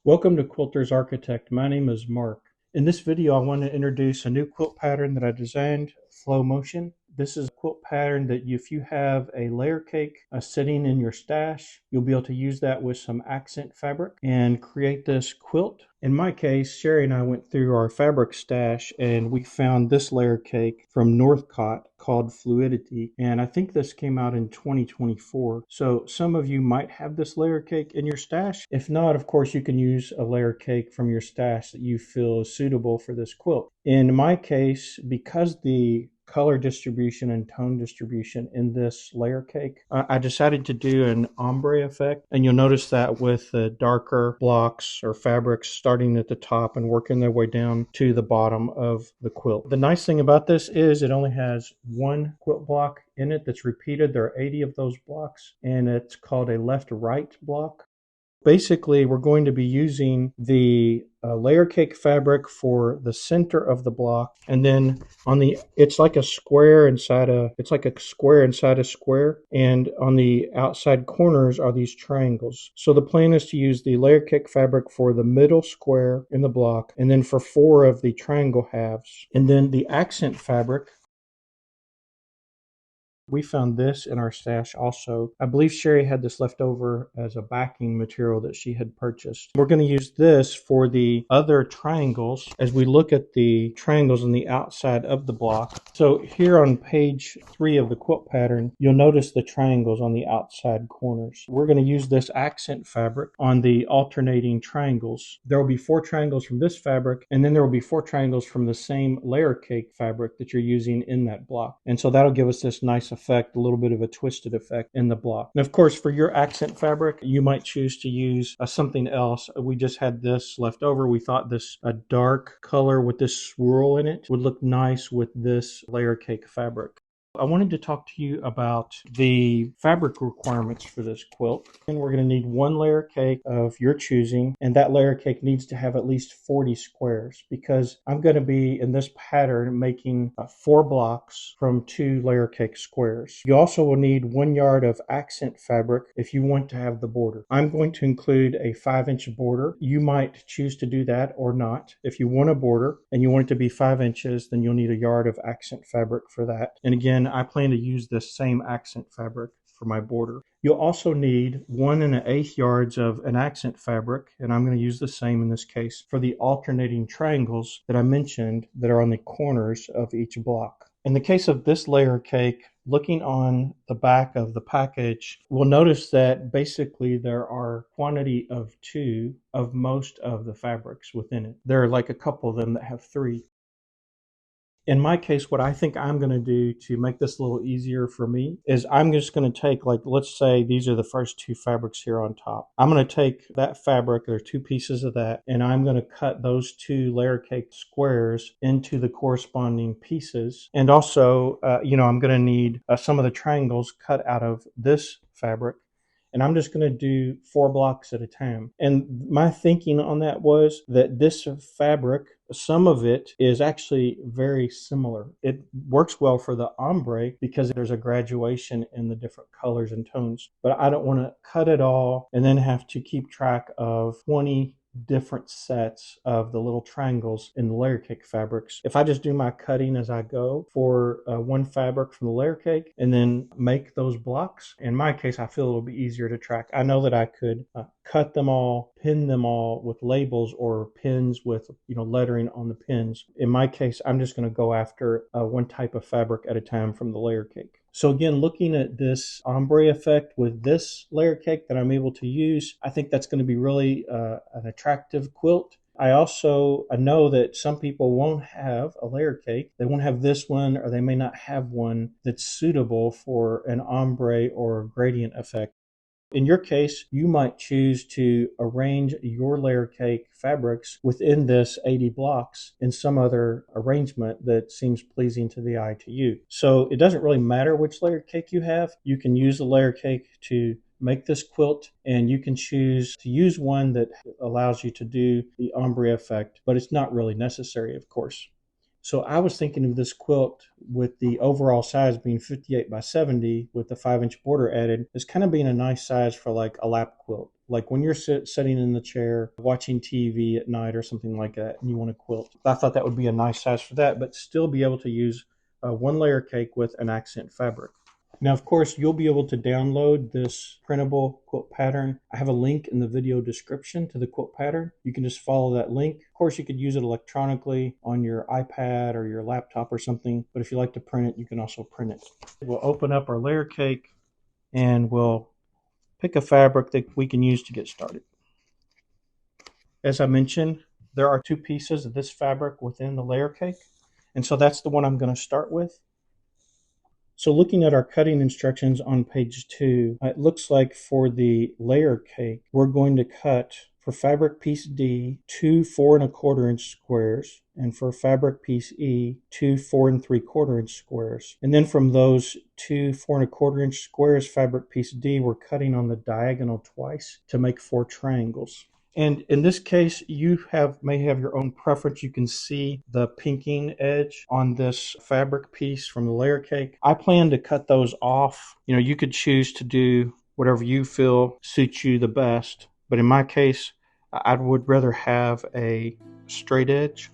Welcome to Quilter's Architect. My name is Mark. In this video, I want to introduce a new quilt pattern that I designed, Flow Motion. This is a quilt pattern that if you have a layer cake sitting in your stash, you'll be able to use that with some accent fabric and create this quilt. In my case, Sherry and I went through our fabric stash and we found this layer cake from Northcott called Fluidity, and I think this came out in 2024. So some of you might have this layer cake in your stash. If not, of course, you can use a layer cake from your stash that you feel is suitable for this quilt. In my case, because the color distribution and tone distribution in this layer cake, I decided to do an ombre effect, and you'll notice that with the darker blocks or fabrics starting at the top and working their way down to the bottom of the quilt. The nice thing about this is it only has one quilt block in it that's repeated. There are 80 of those blocks, and it's called a left-right block. Basically, we're going to be using the layer cake fabric for the center of the block, and then on the it's like a square inside a square, and on the outside corners are these triangles. So the plan is to use the layer cake fabric for the middle square in the block, and then for 4 of the triangle halves, and then the accent fabric. We found this in our stash also. I believe Sherry had this left over as a backing material that she had purchased. We're going to use this for the other triangles as we look at the triangles on the outside of the block. So here on page 3 of the quilt pattern, you'll notice the triangles on the outside corners. We're going to use this accent fabric on the alternating triangles. There will be 4 triangles from this fabric, and then there will be 4 triangles from the same layer cake fabric that you're using in that block. And so that'll give us this nice effect, a little bit of a twisted effect in the block. And of course, for your accent fabric, you might choose to use something else. We just had this left over. We thought this a dark color with this swirl in it would look nice with this layer cake fabric. I wanted to talk to you about the fabric requirements for this quilt. And we're going to need 1 layer cake of your choosing, and that layer cake needs to have at least 40 squares because I'm going to be in this pattern making 4 blocks from 2 layer cake squares. You also will need 1 yard of accent fabric if you want to have the border. I'm going to include a 5-inch border. You might choose to do that or not. If you want a border and you want it to be 5 inches, then you'll need a yard of accent fabric for that. And again, I plan to use this same accent fabric for my border. You'll also need 1 1/8 yards of an accent fabric, and I'm going to use the same in this case for the alternating triangles that I mentioned that are on the corners of each block. In the case of this layer cake, looking on the back of the package, we'll notice that basically there are quantity of 2 of most of the fabrics within it. There are like a couple of them that have 3. In my case, what I think I'm going to do to make this a little easier for me is I'm just going to take, like, let's say these are the first 2 fabrics here on top. I'm going to take that fabric, there are 2 pieces of that, and I'm going to cut those 2 layer cake squares into the corresponding pieces. And also, I'm going to need some of the triangles cut out of this fabric. And I'm just going to do 4 blocks at a time. And my thinking on that was that this fabric, some of it is actually very similar. It works well for the ombre because there's a graduation in the different colors and tones. But I don't want to cut it all and then have to keep track of 20 different sets of the little triangles in the layer cake fabrics. If I just do my cutting as I go for 1 fabric from the layer cake and then make those blocks, in my case, I feel it'll be easier to track. I know that I could cut them all, pin them all with labels or pins with lettering on the pins. In my case, I'm just going to go after 1 type of fabric at a time from the layer cake. So again, looking at this ombre effect with this layer cake that I'm able to use, I think that's going to be really an attractive quilt. I know that some people won't have a layer cake. They won't have this one, or they may not have one that's suitable for an ombre or gradient effect. In your case, you might choose to arrange your layer cake fabrics within this 80 blocks in some other arrangement that seems pleasing to the eye to you. So it doesn't really matter which layer cake you have. You can use the layer cake to make this quilt, and you can choose to use one that allows you to do the ombre effect, but it's not really necessary, of course. So I was thinking of this quilt with the overall size being 58 by 70 with the 5-inch border added as kind of being a nice size for like a lap quilt. like when you're sitting in the chair watching TV at night or something like that, and you want to quilt. I thought that would be a nice size for that, but still be able to use a one layer cake with an accent fabric. Now, of course, you'll be able to download this printable quilt pattern. I have a link in the video description to the quilt pattern. You can just follow that link. Of course, you could use it electronically on your iPad or your laptop or something, but if you like to print it, you can also print it. We'll open up our layer cake and we'll pick a fabric that we can use to get started. As I mentioned, there are two pieces of this fabric within the layer cake, and so that's the one I'm going to start with. So looking at our cutting instructions on page 2, it looks like for the layer cake, we're going to cut for fabric piece D, 2 4 1/4 inch squares, and for fabric piece E, 2 4 3/4 inch squares. And then from those 2 4 1/4 inch squares, fabric piece D, we're cutting on the diagonal twice to make 4 triangles. And in this case, you may have your own preference. You can see the pinking edge on this fabric piece from the layer cake. I plan to cut those off. You know, you could choose to do whatever you feel suits you the best. But in my case, I would rather have a straight edge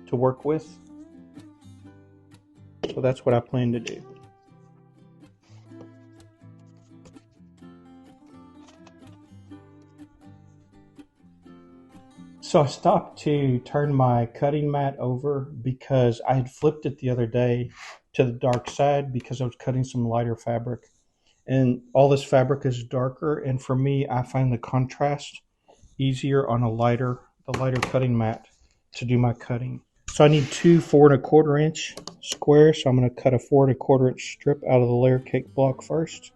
to work with. So that's what I plan to do. So I stopped to turn my cutting mat over because I had flipped it the other day to the dark side because I was cutting some lighter fabric. And all this fabric is darker, and for me, I find the contrast easier on the lighter cutting mat to do my cutting. So I need 2 4 1/4 inch squares, so I'm going to cut a 4 1/4 inch strip out of the layer cake block first.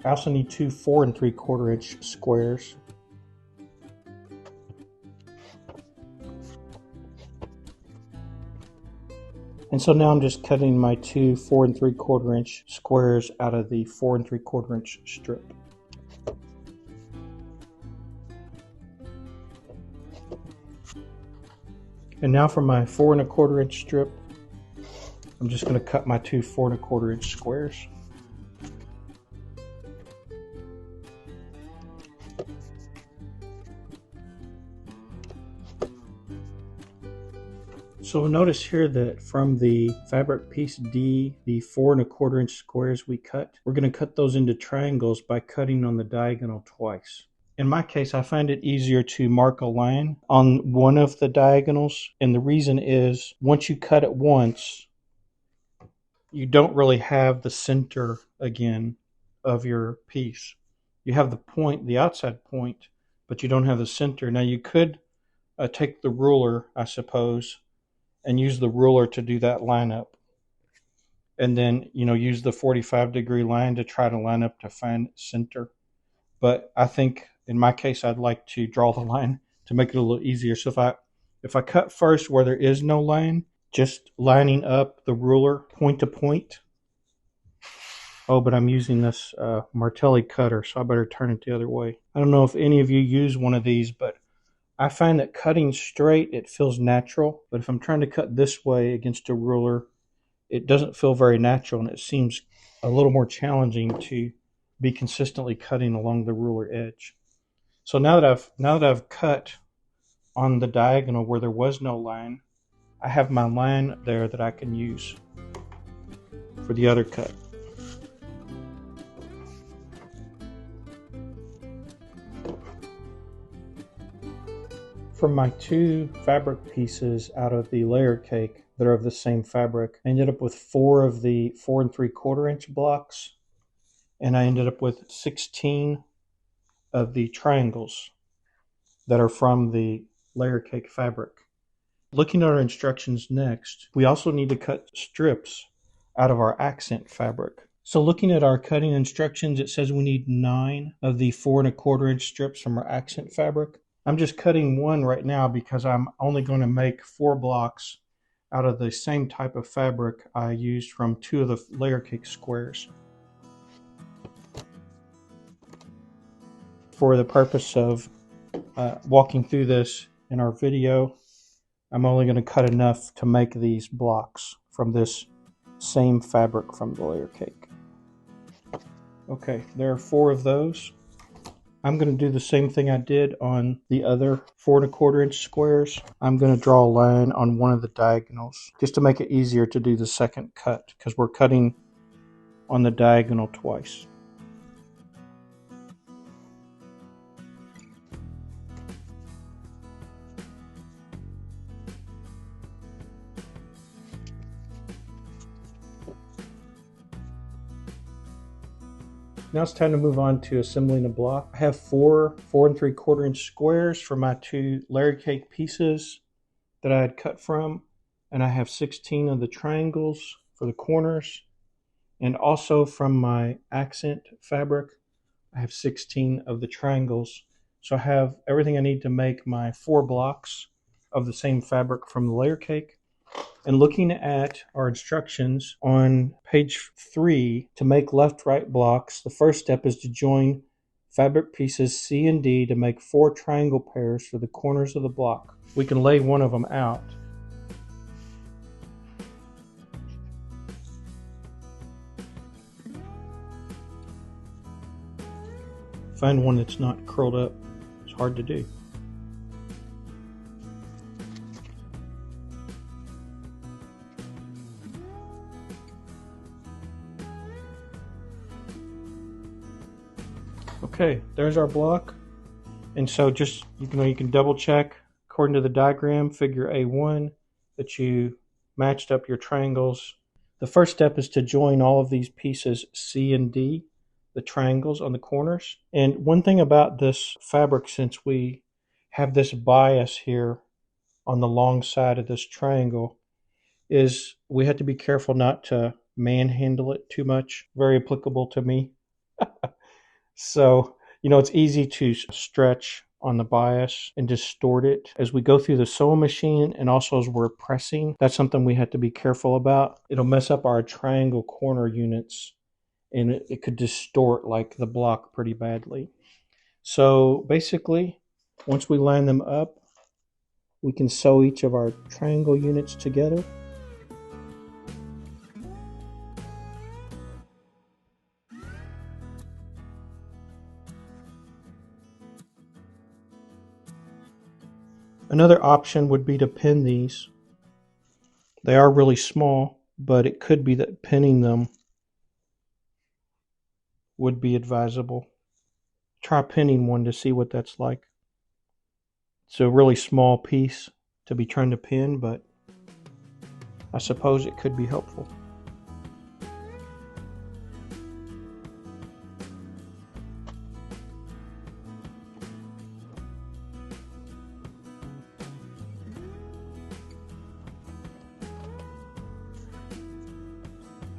I also need 2 4 3/4 inch squares. And so now I'm just cutting my 2 4 3/4 inch squares out of the 4 3/4 inch strip. And now for my 4 1/4 inch strip, I'm just going to cut my 2 4 1/4 inch squares. So notice here that from the fabric piece D, the 4 1/4 inch squares we cut, we're going to cut those into triangles by cutting on the diagonal twice. In my case, I find it easier to mark a line on one of the diagonals, and the reason is once you cut it once, you don't really have the center again of your piece. You have the point, the outside point, but you don't have the center. Now you could take the ruler, I suppose, and use the ruler to do that line up. And then, use the 45-degree line to try to line up to find center. But I think in my case, I'd like to draw the line to make it a little easier. So if I cut first where there is no line, just lining up the ruler point to point. Oh, but I'm using this Martelli cutter, so I better turn it the other way. I don't know if any of you use one of these, but I find that cutting straight, it feels natural, but if I'm trying to cut this way against a ruler, it doesn't feel very natural, and it seems a little more challenging to be consistently cutting along the ruler edge. So now that I've cut on the diagonal where there was no line, I have my line there that I can use for the other cut. For my 2 fabric pieces out of the layer cake that are of the same fabric, I ended up with 4 of the 4 3/4 inch blocks, and I ended up with 16 of the triangles that are from the layer cake fabric. Looking at our instructions next, we also need to cut strips out of our accent fabric. So looking at our cutting instructions, it says we need 9 of the 4 1/4 inch strips from our accent fabric. I'm just cutting one right now because I'm only going to make 4 blocks out of the same type of fabric I used from 2 of the layer cake squares. For the purpose of walking through this in our video, I'm only going to cut enough to make these blocks from this same fabric from the layer cake. Okay, there are 4 of those. I'm going to do the same thing I did on the other 4¼ inch squares. I'm going to draw a line on one of the diagonals just to make it easier to do the second cut because we're cutting on the diagonal twice. Now it's time to move on to assembling a block. I have 4 4¾ inch squares for my 2 layer cake pieces that I had cut from, and I have 16 of the triangles for the corners, and also from my accent fabric I have 16 of the triangles. So I have everything I need to make my 4 blocks of the same fabric from the layer cake. And looking at our instructions on page 3, to make left-right blocks, the first step is to join fabric pieces C and D to make 4 triangle pairs for the corners of the block. We can lay one of them out. Find one that's not curled up. It's hard to do. Okay, there's our block. And so just, you can double check according to the diagram, figure A1, that you matched up your triangles. The first step is to join all of these pieces C and D, the triangles on the corners. And one thing about this fabric, since we have this bias here on the long side of this triangle, is we have to be careful not to manhandle it too much. Very applicable to me. So, it's easy to stretch on the bias and distort it as we go through the sewing machine, and also as we're pressing. That's something we have to be careful about. It'll mess up our triangle corner units, and it could distort like the block pretty badly. So basically, once we line them up, we can sew each of our triangle units together. Another option would be to pin these. They are really small, but it could be that pinning them would be advisable. Try pinning one to see what that's like. It's a really small piece to be trying to pin, but I suppose it could be helpful.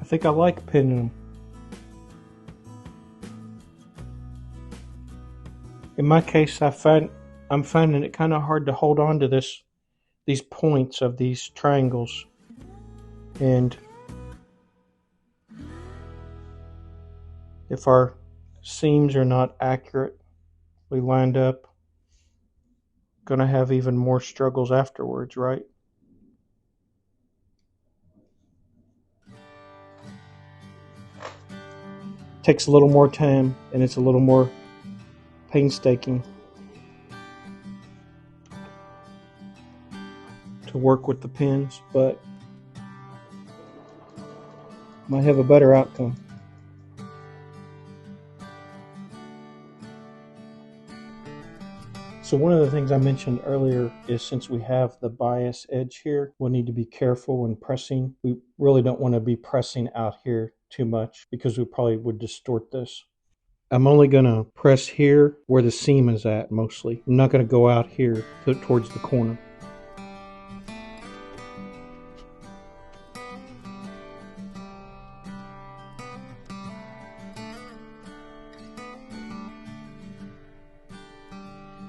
I think I like pinning them. In my case, I'm finding it kind of hard to hold on to these points of these triangles, and if our seams are not accurately lined up, gonna have even more struggles afterwards, right? Takes a little more time, and it's a little more painstaking to work with the pins, but might have a better outcome. So one of the things I mentioned earlier is, since we have the bias edge here, we'll need to be careful when pressing. We really don't want to be pressing out here too much because we probably would distort this. I'm only going to press here where the seam is at mostly. I'm not going to go out here towards the corner.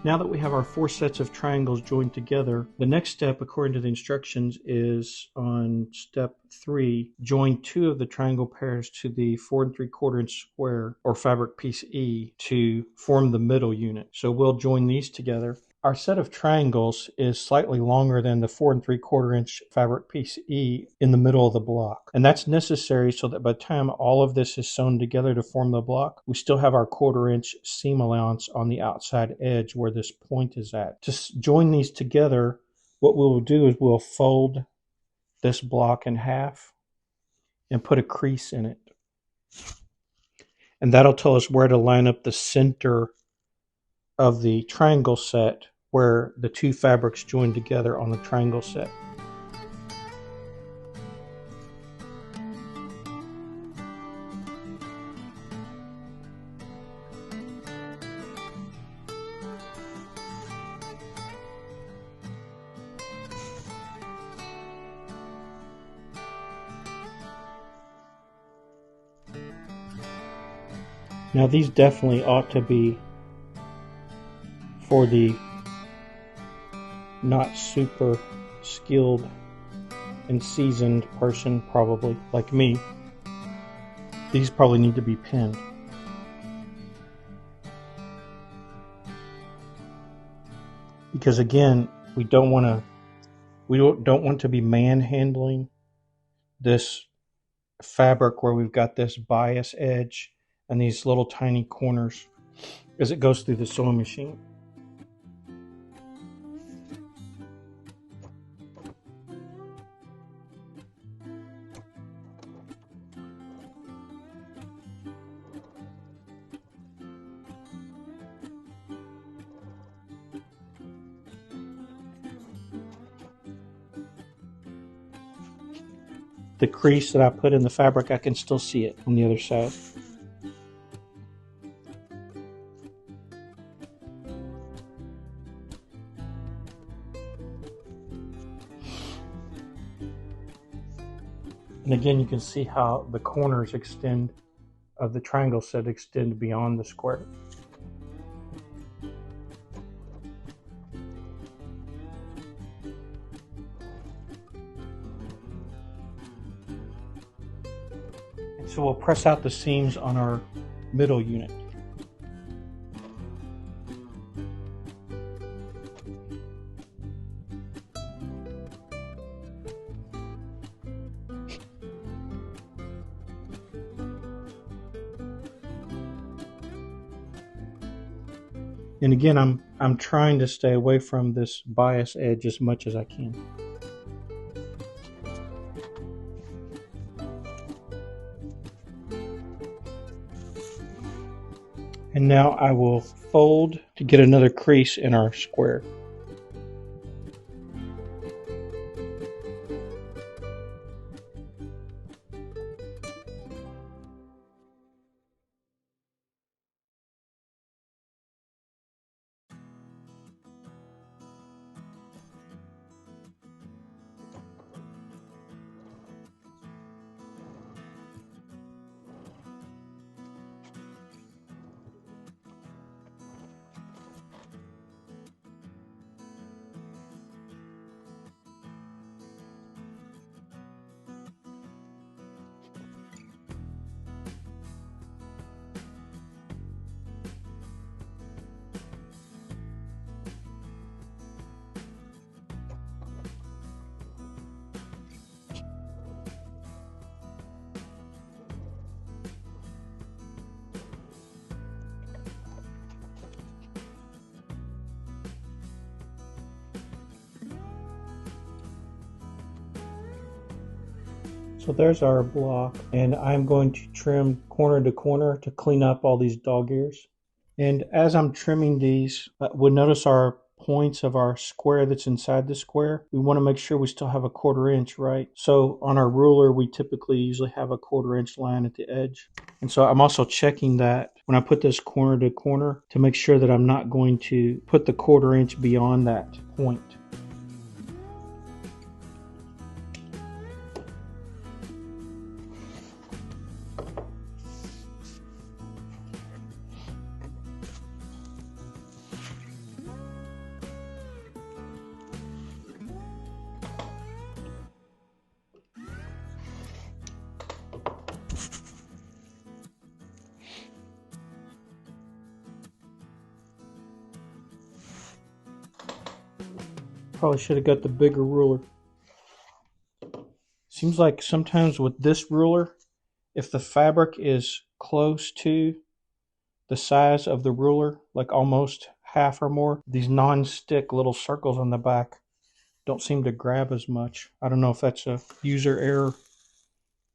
Now that we have our 4 sets of triangles joined together, the next step, according to the instructions, is on step 3, join 2 of the triangle pairs to the 4¾ inch square or fabric piece E to form the middle unit. So we'll join these together. Our set of triangles is slightly longer than the 4 3/4 inch fabric piece E in the middle of the block. And that's necessary so that by the time all of this is sewn together to form the block, we still have our 1/4 inch seam allowance on the outside edge where this point is at. To join these together, what we will do is we'll fold this block in half and put a crease in it. And that'll tell us where to line up the center of the triangle set where the two fabrics join together on the triangle set. Now these definitely ought to be for the not super skilled and seasoned person, probably like me. These probably need to be pinned. Because again, we don't want to be manhandling this fabric where we've got this bias edge and these little tiny corners as it goes through the sewing machine. The crease that I put in the fabric, I can still see it on the other side. And again, you can see how the corners extend of the triangle set extend beyond the square. So we'll press out the seams on our middle unit. And again, I'm trying to stay away from this bias edge as much as I can. And now I will fold to get another crease in our square. So there's our block, and I'm going to trim corner to corner to clean up all these dog ears. And as I'm trimming these, we'll notice our points of our square that's inside the square. We want to make sure we still have a 1/4 inch, right? So on our ruler, we typically usually have a 1/4 inch line at the edge. And so I'm also checking that when I put this corner to corner to make sure that I'm not going to put the 1/4 inch beyond that point. Probably should have got the bigger ruler. Seems like sometimes with this ruler, if the fabric is close to the size of the ruler, like almost half or more, these non-stick little circles on the back don't seem to grab as much. I don't know if that's a user error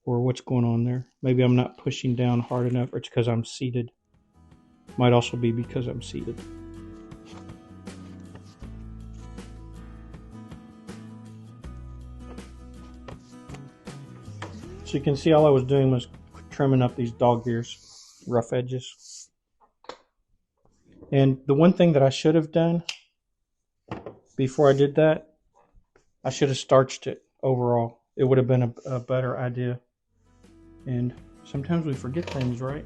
or what's going on there. Maybe I'm not pushing down hard enough, or it's because I'm seated. Might also be because I'm seated. So you can see all I was doing was trimming up these dog ears, rough edges. And the one thing that I should have done before I did that, I should have starched it overall. It would have been a better idea. And sometimes we forget things, right?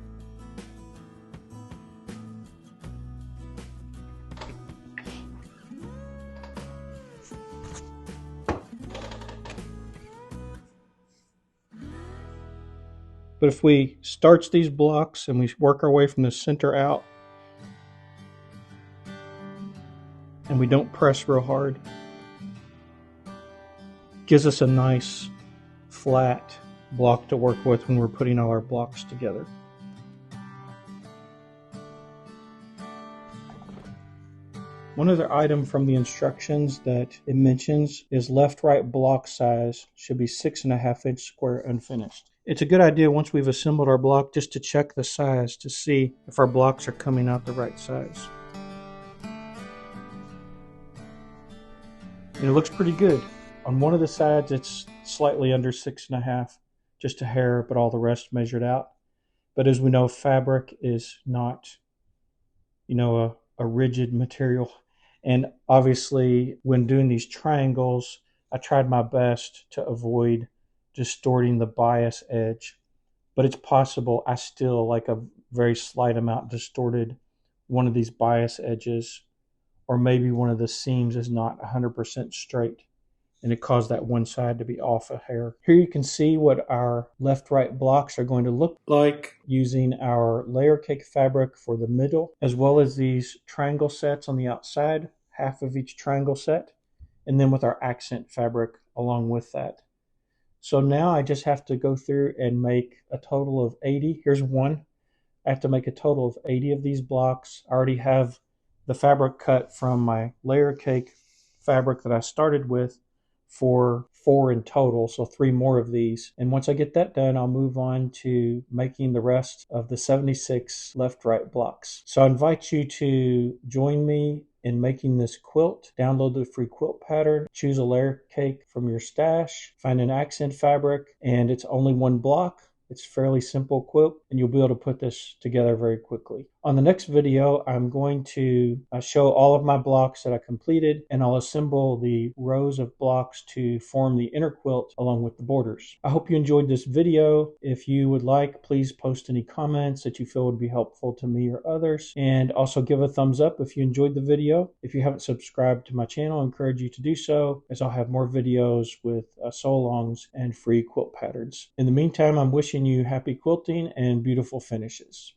But if we starch these blocks and we work our way from the center out, and we don't press real hard, gives us a nice flat block to work with when we're putting all our blocks together. One other item from the instructions that it mentions is left-right block size should be 6.5 inch square unfinished. It's a good idea once we've assembled our block just to check the size to see if our blocks are coming out the right size. And it looks pretty good. On one of the sides it's slightly under 6.5, just a hair, but all the rest measured out. But as we know, fabric is not, a rigid material. And obviously when doing these triangles, I tried my best to avoid distorting the bias edge, but it's possible I still, like a very slight amount, distorted one of these bias edges, or maybe one of the seams is not 100% straight and it caused that one side to be off a hair. Here you can see what our left-right blocks are going to look like using our layer cake fabric for the middle, as well as these triangle sets on the outside, half of each triangle set, and then with our accent fabric along with that. So now I just have to go through and make a total of 80. Here's one. I have to make a total of 80 of these blocks. I already have the fabric cut from my layer cake fabric that I started with for 4 in total, so 3 more of these. And once I get that done, I'll move on to making the rest of the 76 left-right blocks. So I invite you to join me in making this quilt. Download the free quilt pattern, choose a layer cake from your stash, find an accent fabric, and it's only 1 block. It's a fairly simple quilt, and you'll be able to put this together very quickly. On the next video, I'm going to show all of my blocks that I completed, and I'll assemble the rows of blocks to form the inner quilt along with the borders. I hope you enjoyed this video. If you would like, please post any comments that you feel would be helpful to me or others, and also give a thumbs up if you enjoyed the video. If you haven't subscribed to my channel, I encourage you to do so, as I'll have more videos with sew-alongs and free quilt patterns. In the meantime, I'm wishing you happy quilting and beautiful finishes.